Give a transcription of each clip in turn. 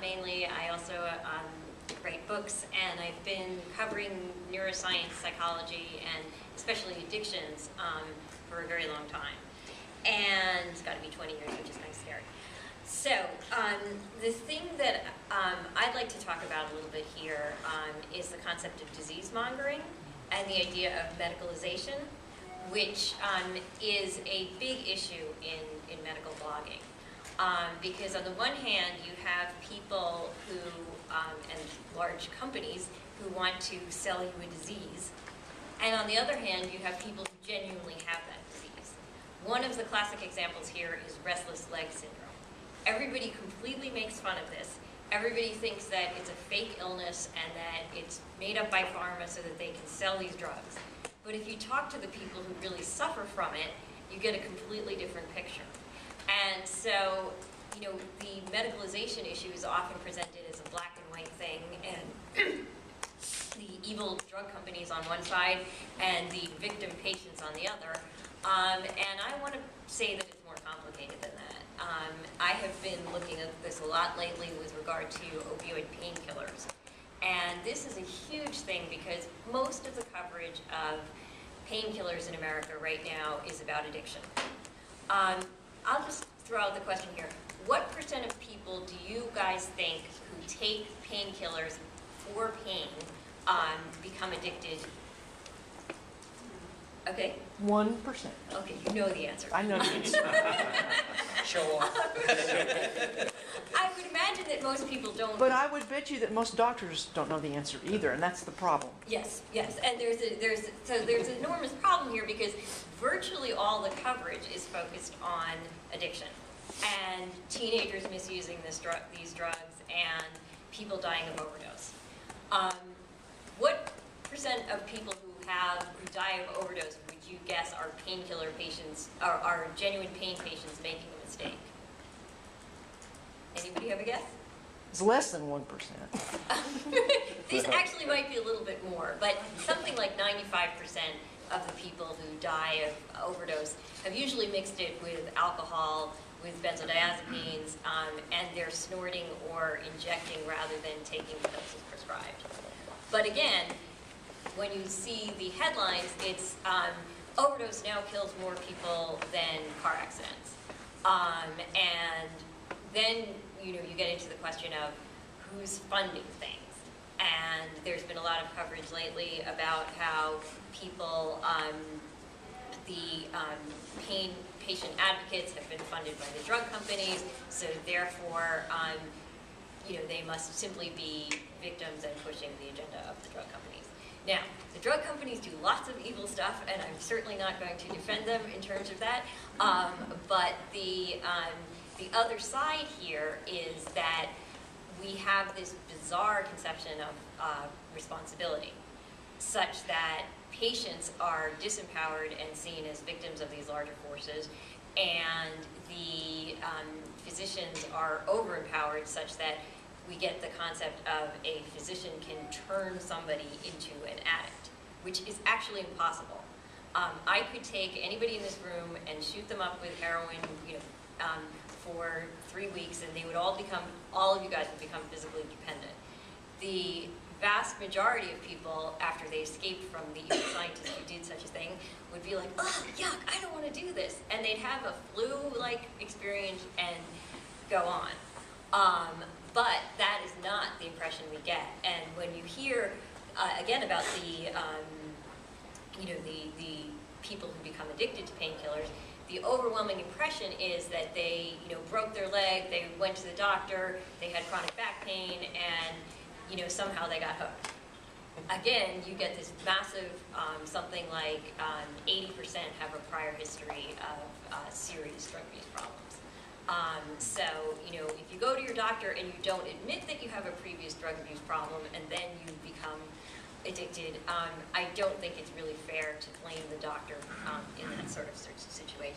mainly. I also write books, and I've been covering neuroscience, psychology, and especially addictions for a very long time. And it's got to be 20 years, which is kind of scary. So the thing that I'd like to talk about a little bit here is the concept of disease mongering and the idea of medicalization, which is a big issue in medical blogging. Because on the one hand, you have people who, and large companies, who want to sell you a disease. And on the other hand, you have people who genuinely have that disease. One of the classic examples here is restless leg syndrome. Everybody completely makes fun of this. Everybody thinks that it's a fake illness and that it's made up by pharma so that they can sell these drugs. But if you talk to the people who really suffer from it, you get a completely different picture. And so, you know, the medicalization issue is often presented as a black and white thing, and the evil drug companies on one side and the victim patients on the other. And I want to say that it's more complicated than that. I have been looking at this a lot lately with regard to opioid painkillers. And this is a huge thing because most of the coverage of painkillers in America right now is about addiction. I'll just throw out the question here. What % of people do you guys think who take painkillers for pain become addicted? Okay. 1%. Okay, you know the answer. I know the answer. Show off. I would imagine that most people don't. But I would bet you that most doctors don't know the answer either, and that's the problem. Yes, yes, and there's an enormous problem here because virtually all the coverage is focused on addiction and teenagers misusing these drugs and people dying of overdose. What % of people who die of overdose would you guess are painkiller patients, are genuine pain patients making a mistake? Anybody have a guess? It's less than 1%. This actually might be a little bit more, but something like 95% of the people who die of overdose have usually mixed it with alcohol, with benzodiazepines, and they're snorting or injecting rather than taking the doses prescribed. But again, when you see the headlines, it's overdose now kills more people than car accidents. And then you get into the question of who's funding things. And there's been a lot of coverage lately about how people, the patient advocates have been funded by the drug companies, so therefore they must simply be victims and pushing the agenda of the drug companies. Now, the drug companies do lots of evil stuff, and I'm certainly not going to defend them in terms of that. But the other side here is that we have this bizarre conception of responsibility, such that patients are disempowered and seen as victims of these larger forces, and the physicians are overempowered such that we get the concept of a physician can turn somebody into an addict, which is actually impossible. I could take anybody in this room and shoot them up with heroin, for 3 weeks, and they would all of you guys would become physically dependent. The vast majority of people, after they escaped from the evil scientists who did such a thing, would be like, oh, yuck, I don't want to do this. And they'd have a flu-like experience and go on. But that is not the impression we get. And when you hear, again, about the people who become addicted to painkillers, the overwhelming impression is that they, broke their leg, they went to the doctor, they had chronic back pain, and, somehow they got hooked. Again, you get this massive, something like 80% have a prior history of serious drug abuse problems. So, if you go to your doctor and you don't admit that you have a previous drug abuse problem and then you become addicted, I don't think it's really fair to blame the doctor in that sort of situation.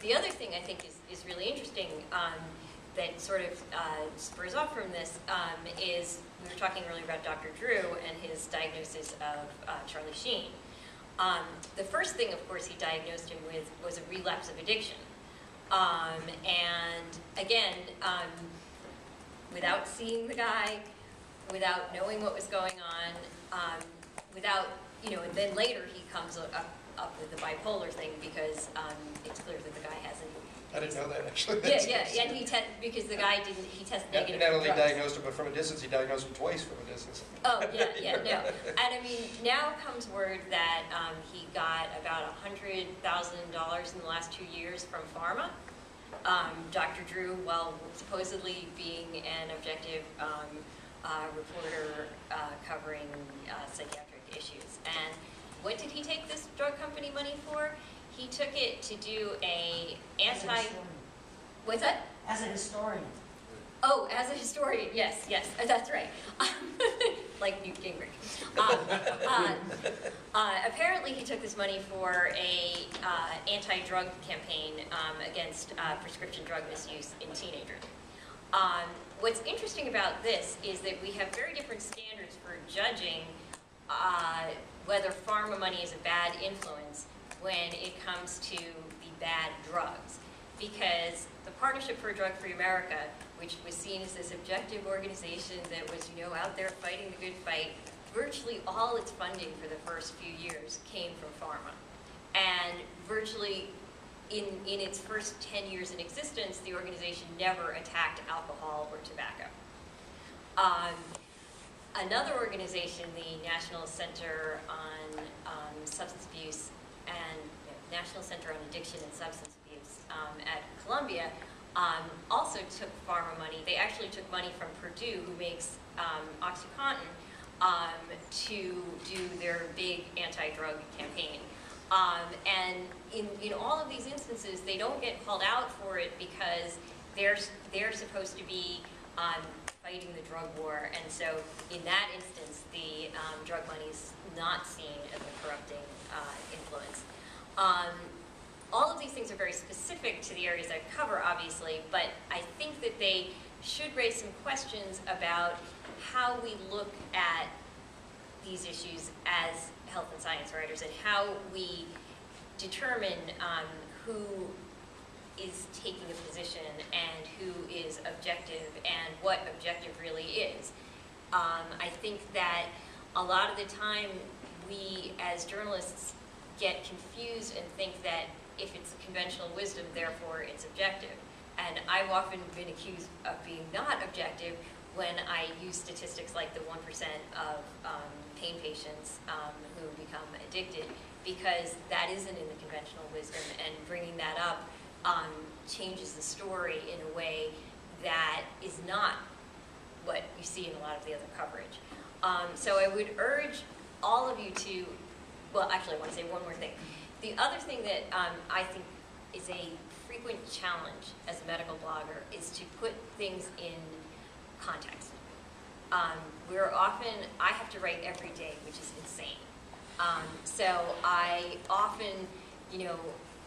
The other thing I think is really interesting that sort of spurs off from this is, we were talking earlier about Dr. Drew and his diagnosis of Charlie Sheen. The first thing, of course, he diagnosed him with was a relapse of addiction. And again, without seeing the guy, without knowing what was going on, without, and then later he comes up with the bipolar thing because it's clear that the guy hasn't. I didn't know that, actually. Yeah, and because the guy he tested negative He not only for drugs. diagnosed him, but from a distance, he diagnosed him twice from a distance. Oh, yeah, no. And I mean, now comes word that he got about $100,000 in the last 2 years from pharma. Dr. Drew, while supposedly being an objective reporter covering psychiatric issues. And what did he take this drug company money for? He took it to do a what's that? As a historian. Oh, as a historian, yes, that's right. Like Newt Gingrich. Apparently he took this money for a anti-drug campaign against prescription drug misuse in teenagers. What's interesting about this is that we have very different standards for judging whether pharma money is a bad influence when it comes to the bad drugs. Because the Partnership for a Drug-Free America, which was seen as this objective organization that was, out there fighting the good fight, virtually all its funding for the first few years came from pharma. And virtually in its first 10 years in existence, the organization never attacked alcohol or tobacco. Another organization, the National Center on Substance Abuse and National Center on Addiction and Substance Abuse at Columbia, also took pharma money. They actually took money from Purdue, who makes OxyContin, to do their big anti-drug campaign. And in all of these instances, they don't get called out for it because they're supposed to be fighting the drug war, and so in that instance, the drug money is not seen as a corrupting influence. All of these things are very specific to the areas I cover, obviously, but I think that they should raise some questions about how we look at these issues as health and science writers and how we determine who is taking a position and who is objective and what objective really is. I think that a lot of the time we as journalists get confused and think that if it's conventional wisdom, therefore it's objective. And I've often been accused of being not objective when I use statistics like the 1% of pain patients who become addicted, because that isn't in the conventional wisdom, and bringing that up changes the story in a way that is not what you see in a lot of the other coverage. So I would urge all of you to, well, actually I want to say one more thing. The other thing that I think is a frequent challenge as a medical blogger is to put things in context. I have to write every day, which is insane. So I often,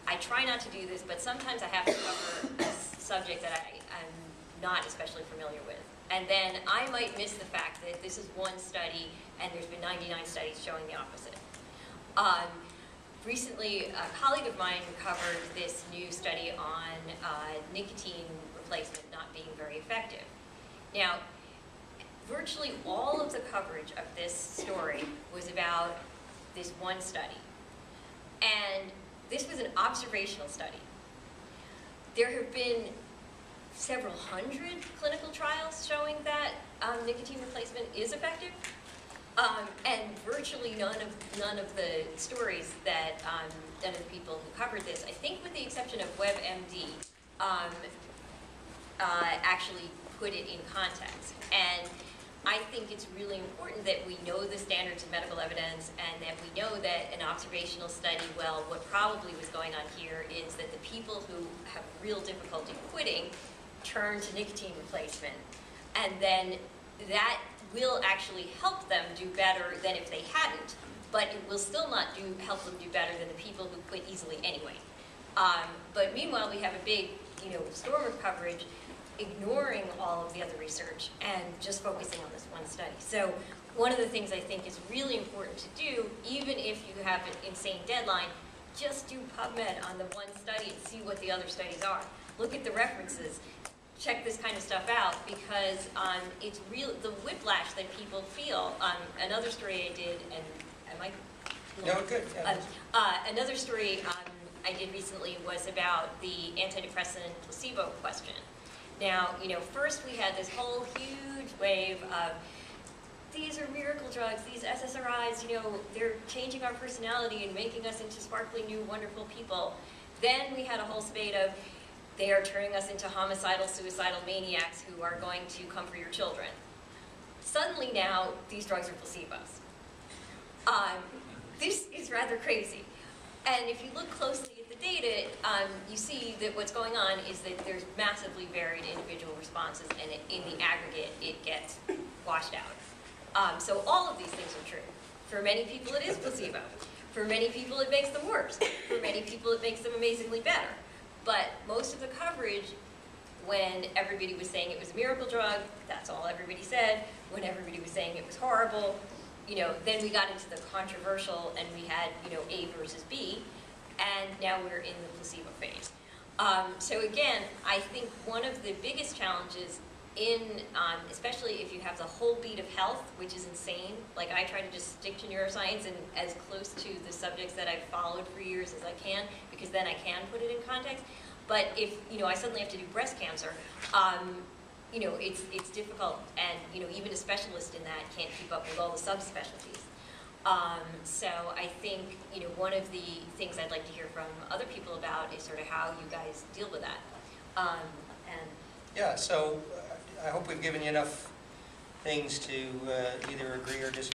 I try not to do this, but sometimes I have to cover a subject that I'm not especially familiar with. And then I might miss the fact that this is one study and there's been 99 studies showing the opposite. Recently, a colleague of mine covered this new study on nicotine replacement not being very effective. Now, virtually all of the coverage of this story was about this one study. And this was an observational study. There have been several hundred clinical trials showing that nicotine replacement is effective. And virtually none of the stories that none of the people who covered this, I think with the exception of WebMD, actually put it in context. And I think it's really important that we know the standards of medical evidence and that we know that an observational study, well, what probably was going on here is that the people who have real difficulty quitting turn to nicotine replacement. And then that will actually help them do better than if they hadn't, but it will still not help them do better than the people who quit easily anyway. But meanwhile, we have a big, storm of coverage ignoring all of the other research and just focusing on this one study. So one of the things I think is really important to do, even if you have an insane deadline, just do PubMed on the one study and see what the other studies are. Look at the references. check this kind of stuff out because it's real, the whiplash that people feel. Another story I did, and I might... No, good. Yeah. Another story I did recently was about the antidepressant placebo question. Now, first we had this whole huge wave of, these are miracle drugs, these SSRIs, they're changing our personality and making us into sparkly new wonderful people. Then we had a whole spate of, they are turning us into homicidal, suicidal maniacs who are going to come for your children. Suddenly now, these drugs are placebos. This is rather crazy. And if you look closely at the data, you see that what's going on is that there's massively varied individual responses, and in the aggregate, it gets washed out. So all of these things are true. For many people, it is placebo. For many people, it makes them worse. For many people, it makes them amazingly better. But most of the coverage, when everybody was saying it was a miracle drug, that's all everybody said. When everybody was saying it was horrible, then we got into the controversial, and we had, A versus B, and now we're in the placebo phase. So again, I think one of the biggest challenges especially if you have the whole beat of health, which is insane. Like, I try to just stick to neuroscience and as close to the subjects that I've followed for years as I can, because then I can put it in context. But if, I suddenly have to do breast cancer, it's difficult, and, even a specialist in that can't keep up with all the subspecialties. So I think, one of the things I'd like to hear from other people about is sort of how you guys deal with that. Yeah, so I hope we've given you enough things to either agree or disagree